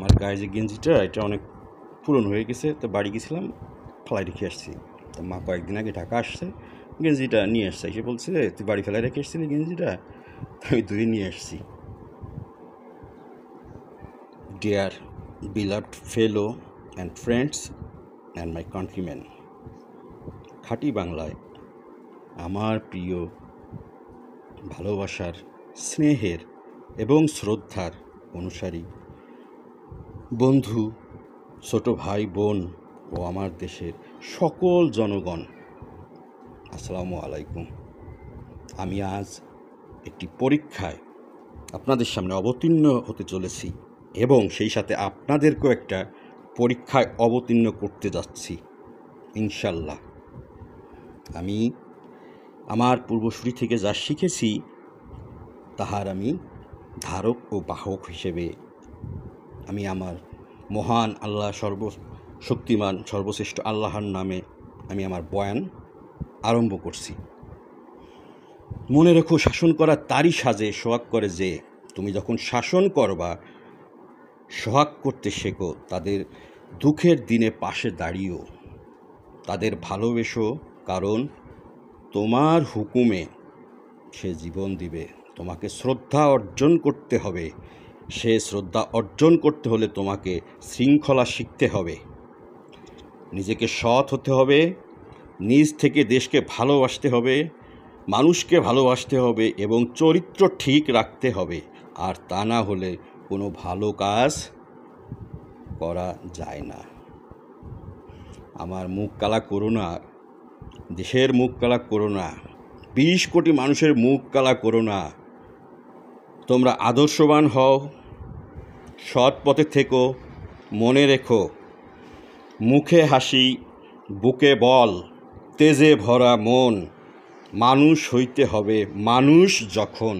আমার গায়ে যে গেঞ্জিটা এটা অনেক পুরনো হয়ে গেছে, তো বাড়ি গেছিলাম, ফেলাই রেখে আসছি। তো মা কয়েকদিন আগে ঢাকা আসছে, গেঞ্জিটা নিয়ে আসছে। এসে বলছে তুই বাড়ি ফেলাই রেখে আসছিলি গেঞ্জিটা, আমি ধুয়ে নিয়ে আসছি। Dear beloved fellow and friends and my countrymen, খাঁটি বাংলায় আমার প্রিয়, ভালোবাসার, স্নেহের এবং শ্রদ্ধার অনুসারী বন্ধু, ছোট ভাই বোন ও আমার দেশের সকল জনগণ, আসসালামু আলাইকুম। আমি আজ একটি পরীক্ষায় আপনাদের সামনে অবতীর্ণ হতে চলেছি এবং সেই সাথে আপনাদেরকেও একটা পরীক্ষায় অবতীর্ণ করতে যাচ্ছি ইনশাল্লাহ। আমি আমার পূর্বসূরি থেকে যা শিখেছি তাহার আমি ধারক ও বাহক হিসেবে আমি আমার মহান আল্লাহ, সর্বশক্তিমান সর্বশ্রেষ্ঠ আল্লাহর নামে আমি আমার বয়ান আরম্ভ করছি। মনে রেখো, শাসন করা তারই সাজে সোহাগ করে যে, তুমি যখন শাসন করবা সোহাগ করতে শেখো, তাদের দুঃখের দিনে পাশে দাঁড়িয়েও তাদের ভালোবেসো, কারণ তোমার হুকুমে সে জীবন দিবে। তোমাকে শ্রদ্ধা অর্জন করতে হবে, সে শ্রদ্ধা অর্জন করতে হলে তোমাকে শৃঙ্খলা শিখতে হবে, নিজেকে সৎ হতে হবে, নিজ থেকে দেশকে ভালোবাসতে হবে, মানুষকে ভালোবাসতে হবে এবং চরিত্র ঠিক রাখতে হবে। আর তা না হলে কোনো ভালো কাজ করা যায় না। আমার মুখ কালা করো না, দেশের মুখ কালা করো না, 20 কোটি মানুষের মুখ কালা করো না। তোমরা আদর্শবান হও, সৎ পথে থেকো। মনে রেখো, মুখে হাসি, বুকে বল, তেজে ভরা মন, মানুষ হইতে হবে মানুষ যখন।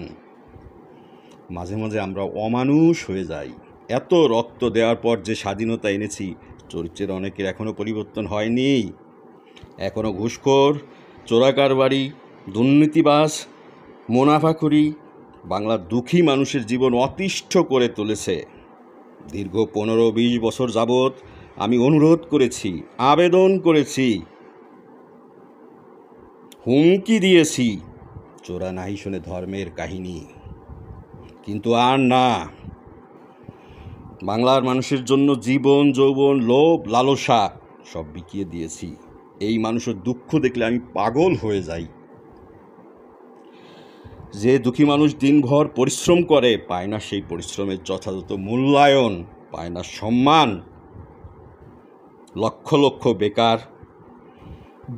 মাঝে মাঝে আমরা অমানুষ হয়ে যাই। এত রক্ত দেওয়ার পর যে স্বাধীনতা এনেছি, চরিত্রের অনেকের এখনও পরিবর্তন হয়নি। এখনও ঘুষখোর, চোরাকারবারি, দুর্নীতিবাজ, মুনাফাখুরি বাংলার দুঃখী মানুষের জীবন অতিষ্ঠ করে তুলেছে। দীর্ঘ 15-20 বছর যাবৎ আমি অনুরোধ করেছি, আবেদন করেছি, হুমকি দিয়েছি, চোরা নাহি শোনে ধর্মের কাহিনী, কিন্তু আর না। বাংলার মানুষের জন্য জীবন, যৌবন, লোভ, লালসা সব বিকিয়ে দিয়েছি। এই মানুষের দুঃখ দেখলে আমি পাগল হয়ে যাই। যে দুঃখী মানুষ দিনভর পরিশ্রম করে, পায় না সেই পরিশ্রমের যথাযথ মূল্যায়ন, পায় না সম্মান। লক্ষ লক্ষ বেকার,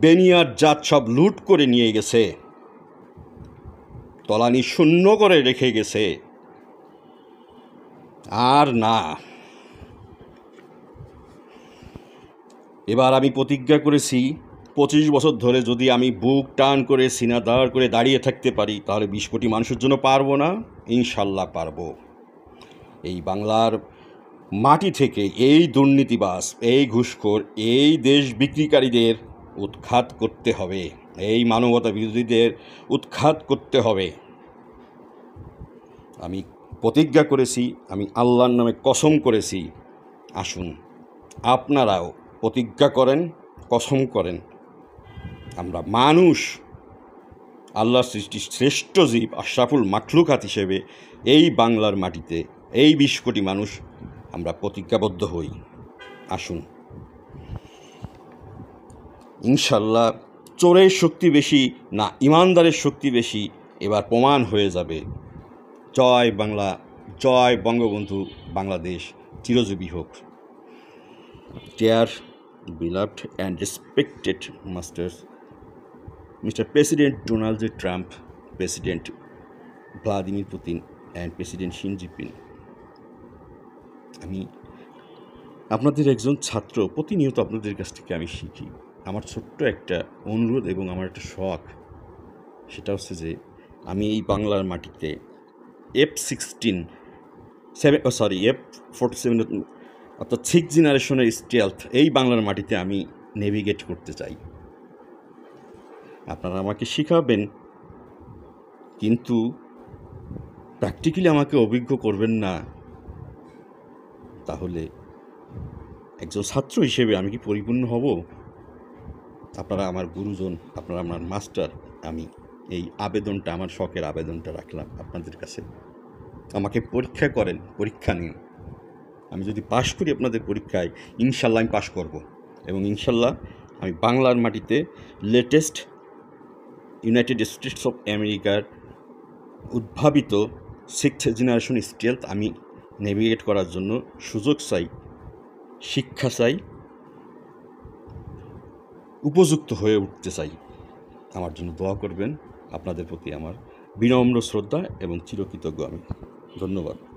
বেনিয়ার জাত সব লুট করে নিয়ে গেছে, তলানি শূন্য করে রেখে গেছে। আর না। এবার আমি প্রতিজ্ঞা করেছি, 25 বছর ধরে যদি আমি বুক টান করে সিনা দাঁড় করে দাঁড়িয়ে থাকতে পারি, তাহলে 20 কোটি মানুষের জন্য পারবো না? ইনশাল্লাহ পারবো। এই বাংলার মাটি থেকে এই দুর্নীতিবাজ, এই ঘুষখোর, এই দেশ বিক্রিকারীদের উৎখাত করতে হবে, এই মানবতা বিরোধীদের উৎখাত করতে হবে। আমি প্রতিজ্ঞা করেছি, আমি আল্লাহর নামে কসম করেছি। আসুন আপনারাও প্রতিজ্ঞা করেন, কসম করেন। আমরা মানুষ, আল্লাহর সৃষ্টি শ্রেষ্ঠ জীব, আশরাফুল মাখলুকাত হিসেবে এই বাংলার মাটিতে এই 20 কোটি মানুষ আমরা প্রতিজ্ঞাবদ্ধ হই। আসুন, ইনশাল্লাহ চোরের শক্তি বেশি না ইমানদারের শক্তি বেশি, এবার প্রমাণ হয়ে যাবে। জয় বাংলা, জয় বঙ্গবন্ধু, বাংলাদেশ চিরজীবী হোক। Dear beloved and respected masters, Mr. President Donald J. Trump, President Vladimir Putin and President Xi Jinping, আমি আপনাদের একজন ছাত্র, প্রতিনিয়ত আপনাদের কাছ থেকে আমি শিখি। আমার ছোট্ট একটা অনুরোধ এবং আমার একটা শখ, সেটা হচ্ছে যে আমি এই বাংলার মাটিতে F-47 অর্থাৎ 6th জেনারেশনের স্টেলথ এই বাংলার মাটিতে আমি নেভিগেট করতে চাই। আপনারা আমাকে শেখাবেন, কিন্তু প্র্যাকটিক্যালি আমাকে অভিজ্ঞ করবেন না। তাহলে একজন ছাত্র হিসেবে আমি কি পরিপূর্ণ হব? আপনারা আমার গুরুজন, আপনারা আমার মাস্টার। আমি এই আবেদনটা, আমার শখের আবেদনটা রাখলাম আপনাদের কাছে। আমাকে পরীক্ষা করেন, পরীক্ষা নিন। আমি যদি পাশ করি আপনাদের পরীক্ষায়, ইনশাল্লাহ আমি পাশ করব। এবং ইনশাল্লাহ আমি বাংলার মাটিতে লেটেস্ট ইউনাইটেড স্টেটস অফ আমেরিকার উদ্ভাবিত 6th জেনারেশন স্টেলথ আমি নেভিগেট করার জন্য সুযোগ চাই, শিক্ষা চাই, উপযুক্ত হয়ে উঠতে চাই। আমার জন্য দোয়া করবেন। আপনাদের প্রতি আমার বিনম্র শ্রদ্ধা এবং চিরকৃতজ্ঞ আমি। ধন্যবাদ।